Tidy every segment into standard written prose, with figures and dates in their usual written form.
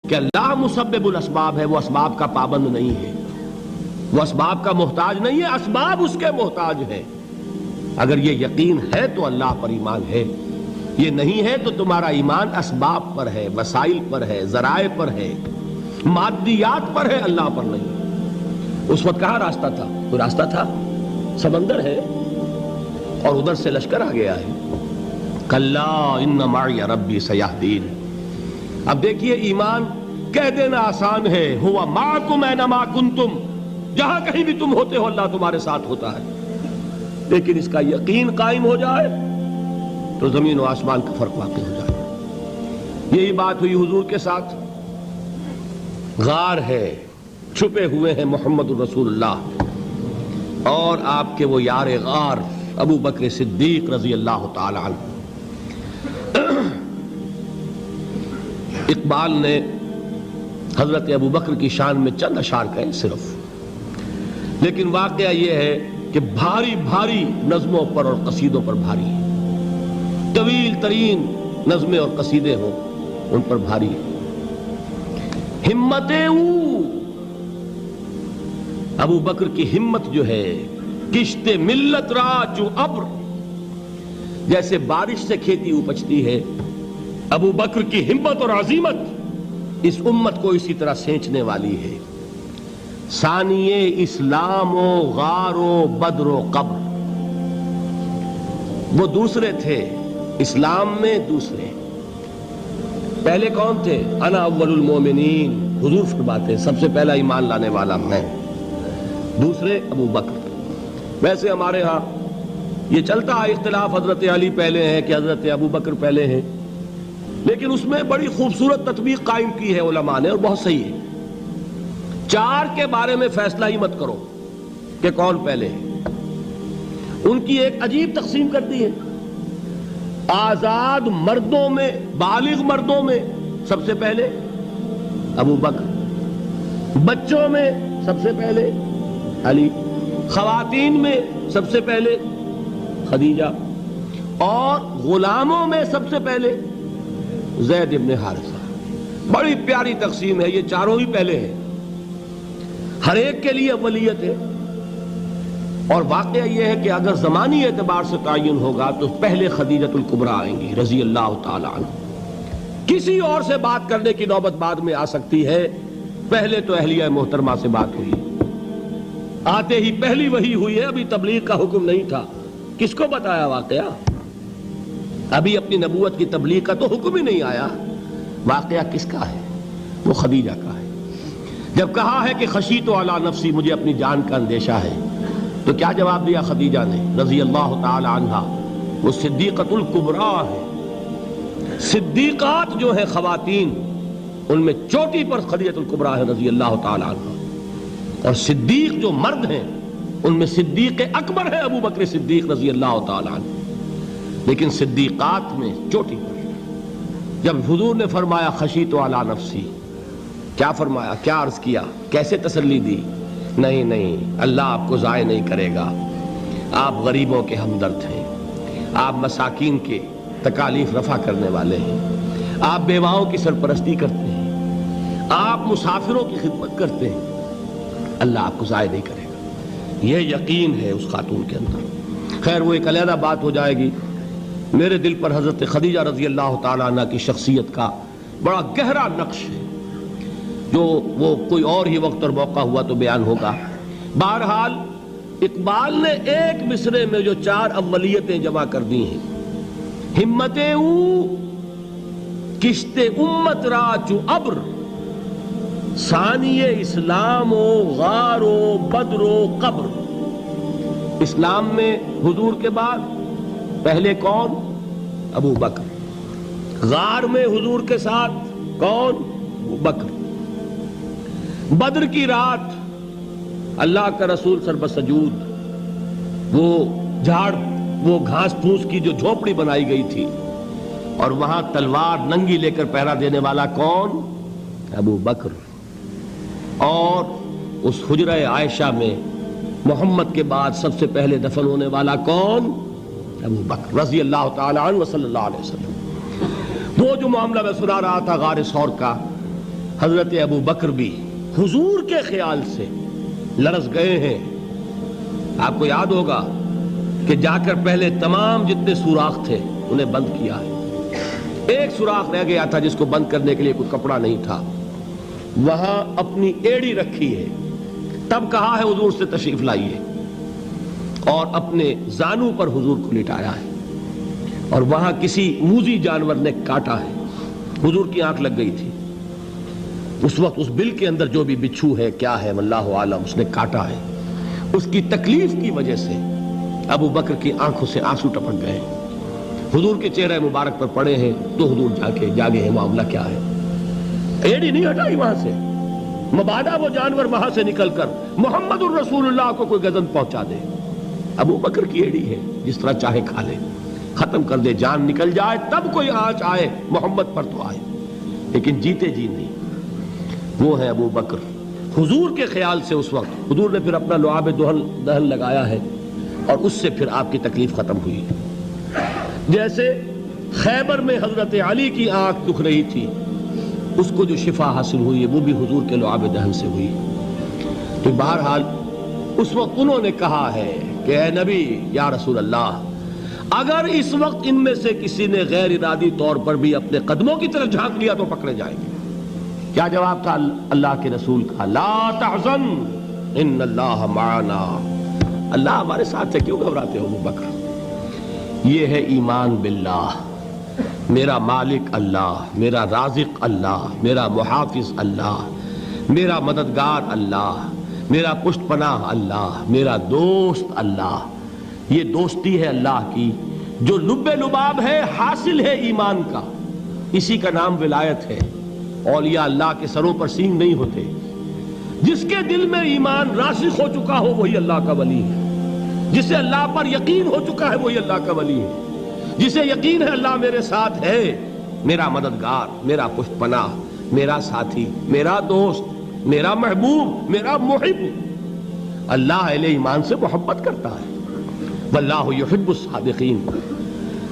کہ اللہ مسبب الاسباب ہے، وہ اسباب کا پابند نہیں ہے، وہ اسباب کا محتاج نہیں ہے، اسباب اس کے محتاج ہیں۔ اگر یہ یقین ہے تو اللہ پر ایمان ہے، یہ نہیں ہے تو تمہارا ایمان اسباب پر ہے، وسائل پر ہے، ذرائع پر ہے، مادیات پر ہے، اللہ پر نہیں۔ اس وقت کہاں راستہ تھا؟ کوئی راستہ تھا؟ سمندر ہے اور ادھر سے لشکر آ گیا ہے۔ کلا ان معی ربی سیہدین۔ اب دیکھیے ایمان کہہ دینا آسان ہے، ہوا معکم اینما کنتم، جہاں کہیں بھی تم ہوتے ہو اللہ تمہارے ساتھ ہوتا ہے، لیکن اس کا یقین قائم ہو جائے تو زمین و آسمان کا فرق واقع ہو جائے۔ یہی بات ہوئی حضور کے ساتھ۔ غار ہے، چھپے ہوئے ہیں محمد الرسول اللہ اور آپ کے وہ یار غار ابو بکر صدیق رضی اللہ تعالی عنہ۔ اقبال نے حضرت ابو بکر کی شان میں چند اشعار کہے صرف، لیکن واقعہ یہ ہے کہ بھاری بھاری نظموں پر اور قصیدوں پر بھاری ہے، طویل ترین نظمیں اور قصیدے ہوں ان پر بھاری ہے۔ ہمتیں ابو بکر کی ہمت جو ہے، کشت ملت را جو ابر، جیسے بارش سے کھیتی اپجتی ہے، ابو بکر کی ہمت اور عزیمت اس امت کو اسی طرح سینچنے والی ہے۔ ثانیے اسلام و غار و بدر و قبر، وہ دوسرے تھے اسلام میں، دوسرے پہلے کون تھے؟ انا اول المومنین، حضور فرماتے ہیں سب سے پہلا ایمان لانے والا میں، دوسرے ابو بکر۔ ویسے ہمارے ہاں یہ چلتا ہے اختلاف، حضرت علی پہلے ہیں کہ حضرت ابو بکر پہلے ہیں، لیکن اس میں بڑی خوبصورت تطبیق قائم کی ہے علماء نے اور بہت صحیح ہے۔ چار کے بارے میں فیصلہ ہی مت کرو کہ کون پہلے ہے، ان کی ایک عجیب تقسیم کر دی ہے۔ آزاد مردوں میں، بالغ مردوں میں سب سے پہلے ابو بکر، بچوں میں سب سے پہلے علی، خواتین میں سب سے پہلے خدیجہ، اور غلاموں میں سب سے پہلے زید ابن حارثہ۔ بڑی پیاری تقسیم ہے، یہ چاروں ہی پہلے ہیں، ہر ایک کے لیے اولیت ہے۔ اور واقعہ یہ ہے کہ اگر زمانی اعتبار سے تعین ہوگا تو پہلے خدیجۃ الکبریٰ آئیں گی رضی اللہ تعالی عنہ، کسی اور سے بات کرنے کی نوبت بعد میں آ سکتی ہے، پہلے تو اہلیہ محترمہ سے بات ہوئی، آتے ہی پہلی وحی ہوئی ہے، ابھی تبلیغ کا حکم نہیں تھا۔ کس کو بتایا واقعہ؟ ابھی اپنی نبوت کی تبلیغ کا تو حکم ہی نہیں آیا۔ واقعہ کس کا ہے؟ وہ خدیجہ کا ہے۔ جب کہا ہے کہ خشیت علی نفسی، مجھے اپنی جان کا اندیشہ ہے، تو کیا جواب دیا خدیجہ نے رضی اللہ تعالی عنہا؟ وہ صدیقۃ الکبریٰ ہے۔ صدیقات جو ہیں خواتین، ان میں چوٹی پر خدیجۃ الکبریٰ ہے رضی اللہ تعالی عنہا، اور صدیق جو مرد ہیں ان میں صدیق اکبر ہے ابو بکر صدیق رضی اللہ تعالی عنہ، لیکن صدیقات میں چوٹی پر۔ جب حضور نے فرمایا خشیت علی نفسی، کیا فرمایا؟ کیا عرض کیا؟ کیسے تسلی دی؟ نہیں نہیں، اللہ آپ کو ضائع نہیں کرے گا، آپ غریبوں کے ہمدرد ہیں، آپ مساکین کے تکالیف رفع کرنے والے ہیں، آپ بیواؤں کی سرپرستی کرتے ہیں، آپ مسافروں کی خدمت کرتے ہیں، اللہ آپ کو ضائع نہیں کرے گا۔ یہ یقین ہے اس خاتون کے اندر۔ خیر وہ ایک علیحدہ بات ہو جائے گی۔ میرے دل پر حضرت خدیجہ رضی اللہ تعالیٰ عنہ کی شخصیت کا بڑا گہرا نقش ہے، جو وہ کوئی اور ہی وقت اور موقع ہوا تو بیان ہوگا۔ بہرحال اقبال نے ایک مصرے میں جو چار اولیتیں جمع کر دی ہیں، ہمتیں کشت امت را چو ابر، ثانی اسلام و غار و بدر و قبر۔ اسلام میں حضور کے بعد پہلے کون؟ ابو بکر۔ غار میں حضور کے ساتھ کون؟ ابو بکر۔ بدر کی رات اللہ کا رسول سر بسجود، وہ جھاڑ، وہ گھاس پھوس کی جو جھوپڑی بنائی گئی تھی، اور وہاں تلوار ننگی لے کر پہرا دینے والا کون؟ ابو بکر۔ اور اس حجرہ عائشہ میں محمد کے بعد سب سے پہلے دفن ہونے والا کون؟ ابو بکر رضی اللہ تعالی عنہ وصلی اللہ علیہ وسلم۔ وہ جو معاملہ میں سنا رہا تھا غار ثور کا، حضرت ابو بکر بھی حضور کے خیال سے لرز گئے ہیں. آپ کو یاد ہوگا کہ جا کر پہلے تمام جتنے سوراخ تھے انہیں بند کیا ہے. ایک سوراخ رہ گیا تھا جس کو بند کرنے کے لیے کوئی کپڑا نہیں تھا. وہاں اپنی ایڑی رکھی ہے. تب کہا ہے حضور سے تشریف لائیے, اور اپنے زانو پر حضور کو لٹایا ہے. اور وہاں کسی موذی جانور نے کاٹا ہے. حضور کی آنکھ لگ گئی تھی. اس وقت اس بل کے اندر جو بھی بچھو ہے کیا ہے واللہ عالم, اس نے کاٹا ہے. اس کی تکلیف کی وجہ سے ابو بکر کی آنکھوں سے آنسو ٹپک گئے. حضور کے چہرے مبارک پر پڑے ہیں تو حضور جاگے ہیں, معاملہ کیا ہے. ایڑی نہیں ہٹائی وہاں سے, مبادا وہ جانور وہاں سے نکل کر محمد الرسول اللہ کو کوئی گزن پہنچا دے. ابو بکر کی ایڑی ہے, جس طرح چاہے کھا لے, ختم کر دے, جان نکل جائے تب کوئی آنچ آئے محمد پر تو آئے, لیکن جیتے جی نہیں. وہ ہے ابو بکر حضور کے خیال سے. اس وقت حضور نے پھر اپنا لعاب دہن لگایا ہے اور اس سے پھر آپ کی تکلیف ختم ہوئی. جیسے خیبر میں حضرت علی کی آنکھ دکھ رہی تھی, اس کو جو شفا حاصل ہوئی ہے وہ بھی حضور کے لعاب دہن سے ہوئی. تو بہرحال اس وقت انہوں نے کہا ہے کہ اے نبی یا رسول اللہ, اگر اس وقت ان میں سے کسی نے غیر ارادی طور پر بھی اپنے قدموں کی طرف جھانک لیا تو پکڑے جائیں گے. کیا جواب تھا اللہ کے رسول کا؟ لا تحزن ان اللہ معنا. اللہ ہمارے ساتھ ہے, کیوں گھبراتے ہو ابو بکر. یہ ہے ایمان باللہ, میرا مالک اللہ, میرا رازق اللہ, میرا محافظ اللہ, میرا مددگار اللہ, میرا پشت پناہ اللہ, میرا دوست اللہ. یہ دوستی ہے اللہ کی جو لب لباب ہے, حاصل ہے ایمان کا. اسی کا نام ولایت ہے. اولیاء اللہ کے سروں پر سینگ نہیں ہوتے. جس کے دل میں ایمان راسخ ہو چکا ہو وہی اللہ کا ولی ہے. جسے اللہ پر یقین ہو چکا ہے وہی اللہ کا ولی ہے. جسے یقین ہے اللہ میرے ساتھ ہے, میرا مددگار, میرا پشت پناہ, میرا ساتھی, میرا دوست, میرا محبوب, میرا محب. اللہ اہل ایمان سے محبت کرتا ہے. واللہ یحب الصادقین.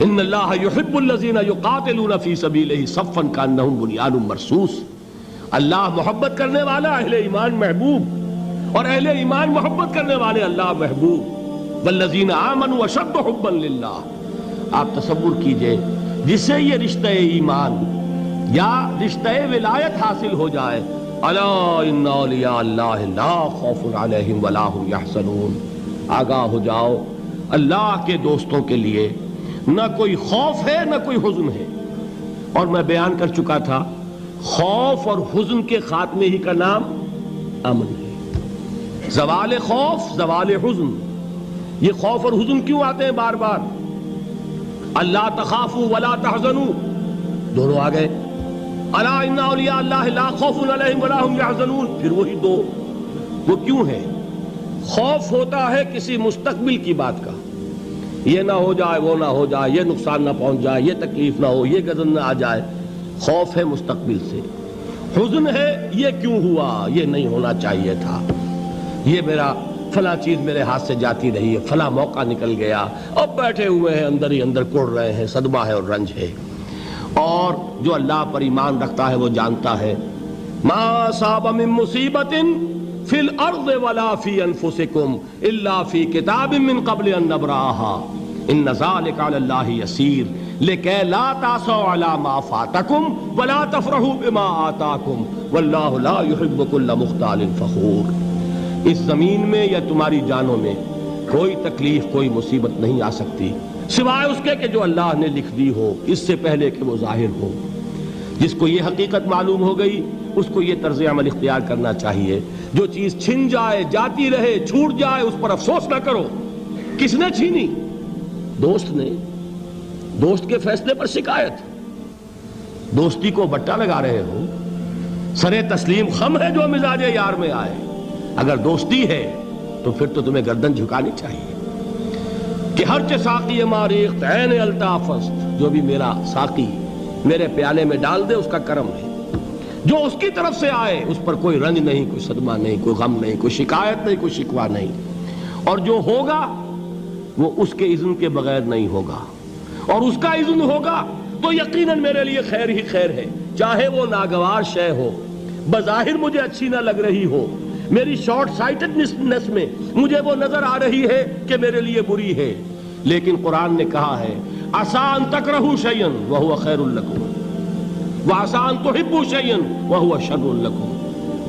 ان اللہ یحب الذین یقاتلون فی سبیلہ صفا کانہم بنیان مرصوص. اللہ محبت کرنے والا, اہل ایمان محبوب, اور اہل ایمان محبت کرنے والے اللہ محبوب. والذین آمنوا اشد حبا للہ. آپ تصور کیجئے جسے یہ رشتہ ایمان یا رشتہ ولایت حاصل ہو جائے, الا ان اولیاء اللہ لا خوف علیہم ولا هم یحزنون. آگاہ ہو جاؤ, اللہ کے دوستوں کے لیے نہ کوئی خوف ہے نہ کوئی حزن ہے. اور میں بیان کر چکا تھا, خوف اور حزن کے خاتمے ہی کا نام امن ہے. زوال خوف, زوال حزن. یہ خوف اور حزن کیوں آتے ہیں بار بار؟ اللہ تخافوا ولا تحزنوا, دونوں آ گئے. الا ان اولیاء اللہ لا خوف علیہم ولا هم یحزنون, پھر وہی دو. وہ کیوں ہے؟ خوف ہوتا ہے کسی مستقبل کی بات کا, یہ نہ ہو جائے, وہ نہ ہو جائے, یہ نقصان نہ پہنچ جائے, یہ تکلیف نہ ہو, یہ غضب نہ آ جائے. خوف ہے مستقبل سے. حزن ہے یہ کیوں ہوا, یہ نہیں ہونا چاہیے تھا, یہ میرا فلاں چیز میرے ہاتھ سے جاتی رہی ہے, فلاں موقع نکل گیا, اب بیٹھے ہوئے ہیں اندر ہی اندر کڑ رہے ہیں, صدمہ ہے اور رنج ہے. اور جو اللہ پر ایمان رکھتا ہے وہ جانتا ہے ما اصاب من مصیبت فی الارض ولا فی انفسکم الا فی کتاب من قبل ان نبرأها ان ذلک علی اللہ یسیر لکی لا تعصوا علی ما فاتکم ولا تفرحوا بما آتاکم واللہ لا يحب كل مختال فخور. اس زمین میں یا تمہاری جانوں میں کوئی تکلیف, کوئی مصیبت نہیں آ سکتی سوائے اس کے کہ جو اللہ نے لکھ دی ہو, اس سے پہلے کہ وہ ظاہر ہو. جس کو یہ حقیقت معلوم ہو گئی اس کو یہ طرز عمل اختیار کرنا چاہیے. جو چیز چھن جائے, جاتی رہے, چھوٹ جائے, اس پر افسوس نہ کرو. کس نے چھینی؟ دوست نے. دوست کے فیصلے پر شکایت. دوستی کو بٹا لگا رہے ہو, سرے تسلیم خم ہے جو مزاج یار میں آئے. اگر دوستی ہے تو پھر تو تمہیں گردن جھکانی چاہیے کہ ہر چہ ساقی ماریخت عین الطافست, جو بھی میرا ساقی میرے پیالے میں ڈال دے اس کا کرم ہے. جو اس کی طرف سے آئے اس پر کوئی رنج نہیں, کوئی صدمہ نہیں, کوئی غم نہیں, کوئی شکایت نہیں, کوئی شکوہ نہیں. اور جو ہوگا وہ اس کے اذن کے بغیر نہیں ہوگا, اور اس کا اذن ہوگا تو یقیناً میرے لیے خیر ہی خیر ہے, چاہے وہ ناگوار شے ہو. بظاہر مجھے اچھی نہ لگ رہی ہو، میری شارٹ سائٹڈنس میں مجھے وہ نظر آ رہی ہے کہ میرے لیے بری ہے، لیکن قرآن نے کہا ہے عسیٰ ان تکرہوا شیئا وہو خیر لکم وعسیٰ ان تحبوا شیئا وہو شر لکم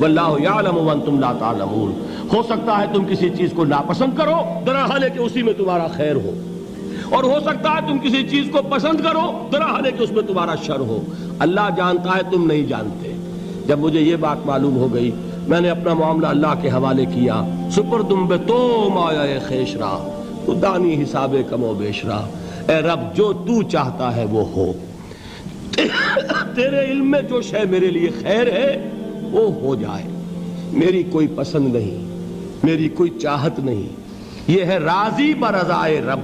واللہ یعلم وانتم لا تعلمون۔ ہو سکتا ہے تم کسی چیز کو ناپسند کرو درحال ہے کہ اسی میں تمہارا خیر ہو، اور ہو سکتا ہے تم کسی چیز کو پسند کرو درحال ہے کہ اس میں تمہارا شر ہو۔ اللہ جانتا ہے، تم نہیں جانتے۔ جب مجھے یہ بات معلوم ہو گئی، میں نے اپنا معاملہ اللہ کے حوالے کیا۔ سپردم بے تو مایا خیش را تو دانی حساب کم و بیش را، اے رب جو تو چاہتا ہے وہ ہو، تیرے علم میں جو شے میرے لیے خیر ہے وہ ہو جائے، میری کوئی پسند نہیں، میری کوئی چاہت نہیں، یہ ہے راضی برضائے رب۔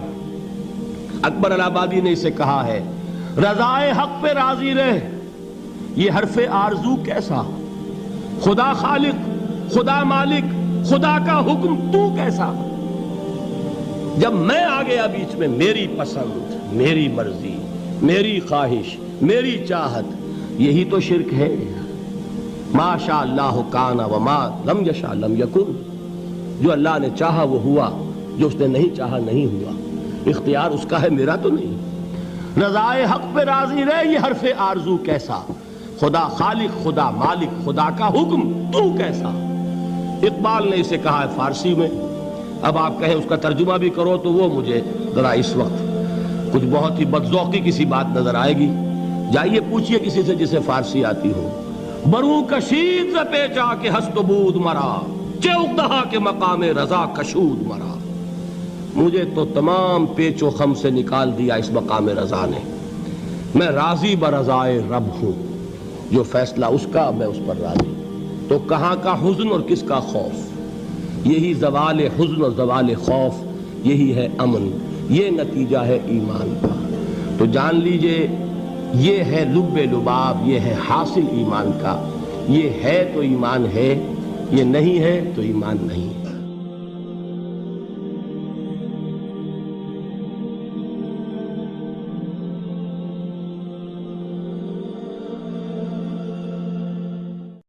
اکبر الہ آبادی نے اسے کہا ہے رضائے حق پہ راضی رہ، یہ حرف آرزو کیسا، خدا خالق، خدا مالک، خدا کا حکم تو کیسا۔ جب میں آ گیا بیچ میں، میری پسند، میری مرضی، میری خواہش، میری چاہت، یہی تو شرک ہے۔ ما شاء اللہ کان وما لم یشاء لم یکن، جو اللہ نے چاہا وہ ہوا، جو اس نے نہیں چاہا نہیں ہوا، اختیار اس کا ہے، میرا تو نہیں۔ رضائے حق پہ راضی رہے، یہ حرف آرزو کیسا، خدا خالق، خدا مالک، خدا کا حکم تو کیسا۔ اقبال نے اسے کہا ہے فارسی میں، اب آپ کہیں اس کا ترجمہ بھی کرو تو وہ مجھے ذرا اس وقت کچھ بہت ہی بدذوقی کسی بات نظر آئے گی۔ جائیے پوچھئے کسی سے جسے فارسی آتی ہو۔ برو کشید ز پیچا کے ہست و بود مرا، چوک دہا کے مقام رضا کشود مرا۔ مجھے تو تمام پیچ و خم سے نکال دیا اس مقام رضا نے، میں راضی برضائے رب ہوں، جو فیصلہ اس کا میں اس پر راضی۔ تو کہاں کا حزن اور کس کا خوف؟ یہی زوال حزن اور زوال خوف، یہی ہے امن، یہ نتیجہ ہے ایمان کا۔ تو جان لیجئے یہ ہے لب لباب، یہ ہے حاصل ایمان کا۔ یہ ہے تو ایمان ہے، یہ نہیں ہے تو ایمان نہیں ہے۔